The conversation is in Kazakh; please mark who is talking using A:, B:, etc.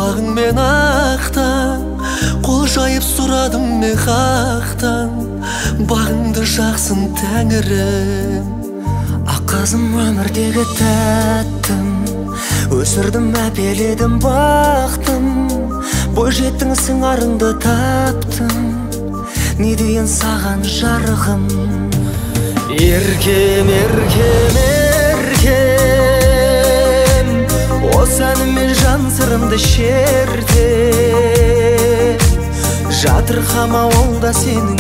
A: бағың мен ақтан, қол жайып сұрадым мен хақтан, бағыңды жақсын тәңірім.
B: Аққазым өмірдегі тәттім, өсірдім әпеледім бақтым, бойжеттің сыңарыңды таптым, не дейін саған жарығым.
A: Еркем, еркем, еркем, осы әнімен жан сырымды шерте, жатырқама ол да сенің